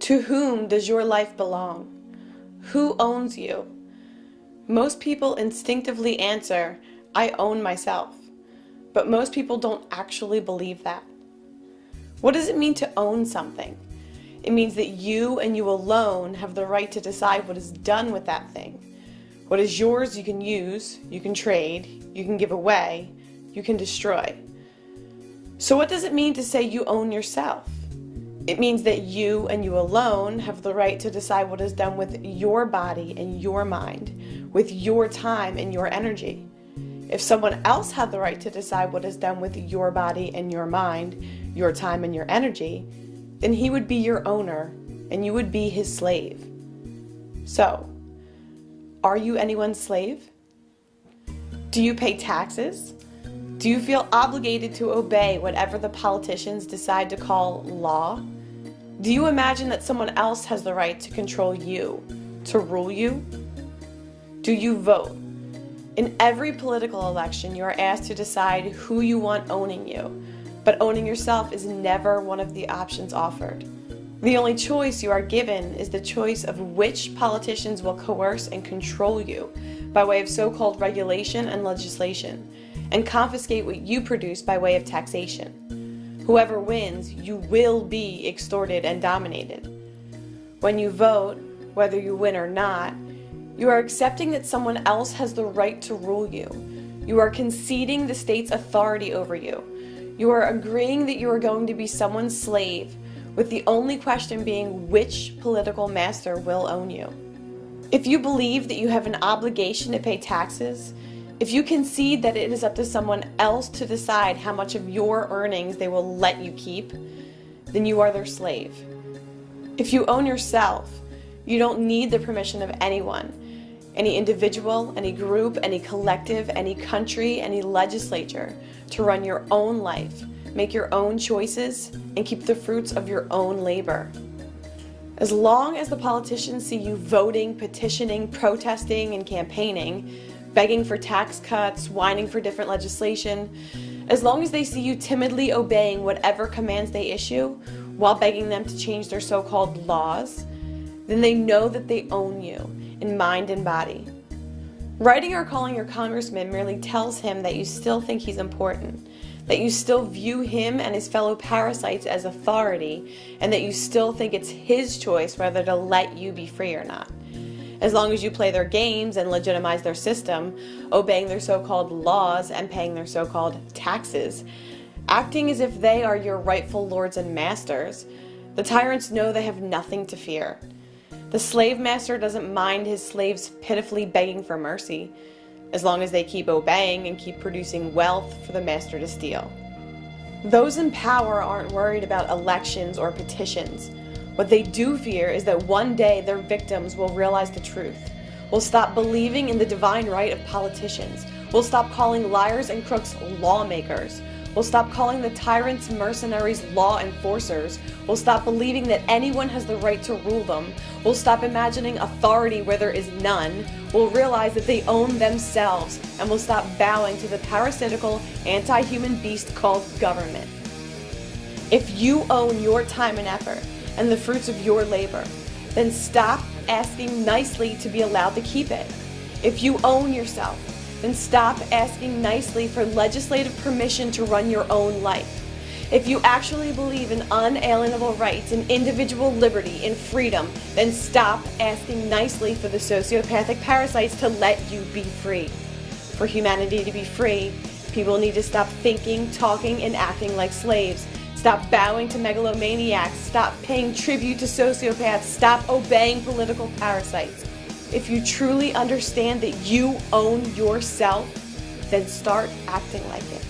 To whom does your life belong? Who owns you? Most people instinctively answer, I own myself. But most people don't actually believe that. What does it mean to own something? It means that you and you alone have the right to decide what is done with that thing. What is yours you can use, you can trade, you can give away, you can destroy. So what does it mean to say you own yourself? It means that you and you alone have the right to decide what is done with your body and your mind, with your time and your energy. If someone else had the right to decide what is done with your body and your mind, your time and your energy, then he would be your owner and you would be his slave. So, are you anyone's slave? Do you pay taxes? Do you feel obligated to obey whatever the politicians decide to call law? Do you imagine that someone else has the right to control you, to rule you? Do you vote? In every political election, you are asked to decide who you want owning you, but owning yourself is never one of the options offered. The only choice you are given is the choice of which politicians will coerce and control you by way of so-called regulation and legislation, and confiscate what you produce by way of taxation. Whoever wins, you will be extorted and dominated. When you vote, whether you win or not, you are accepting that someone else has the right to rule you. You are conceding the state's authority over you. You are agreeing that you are going to be someone's slave, with the only question being which political master will own you. If you believe that you have an obligation to pay taxes, if you concede that it is up to someone else to decide how much of your earnings they will let you keep, then you are their slave. If you own yourself, you don't need the permission of anyone, any individual, any group, any collective, any country, any legislature, to run your own life, make your own choices, and keep the fruits of your own labor. As long as the politicians see you voting, petitioning, protesting, and campaigning, begging for tax cuts, whining for different legislation, as long as they see you timidly obeying whatever commands they issue while begging them to change their so-called laws, then they know that they own you in mind and body. Writing or calling your congressman merely tells him that you still think he's important, that you still view him and his fellow parasites as authority, and that you still think it's his choice whether to let you be free or not. As long as you play their games and legitimize their system, obeying their so-called laws and paying their so-called taxes, acting as if they are your rightful lords and masters, the tyrants know they have nothing to fear. The slave master doesn't mind his slaves pitifully begging for mercy, as long as they keep obeying and keep producing wealth for the master to steal. Those in power aren't worried about elections or petitions. What they do fear is that one day their victims will realize the truth, will stop believing in the divine right of politicians, will stop calling liars and crooks lawmakers, will stop calling the tyrants, mercenaries, law enforcers, will stop believing that anyone has the right to rule them, will stop imagining authority where there is none, will realize that they own themselves, and will stop bowing to the parasitical, anti-human beast called government. If you own your time and effort, and the fruits of your labor, then stop asking nicely to be allowed to keep it. If you own yourself, then stop asking nicely for legislative permission to run your own life. If you actually believe in unalienable rights and individual liberty and freedom, then stop asking nicely for the sociopathic parasites to let you be free. For humanity to be free, people need to stop thinking, talking, and acting like slaves. Stop bowing to megalomaniacs. Stop paying tribute to sociopaths. Stop obeying political parasites. If you truly understand that you own yourself, then start acting like it.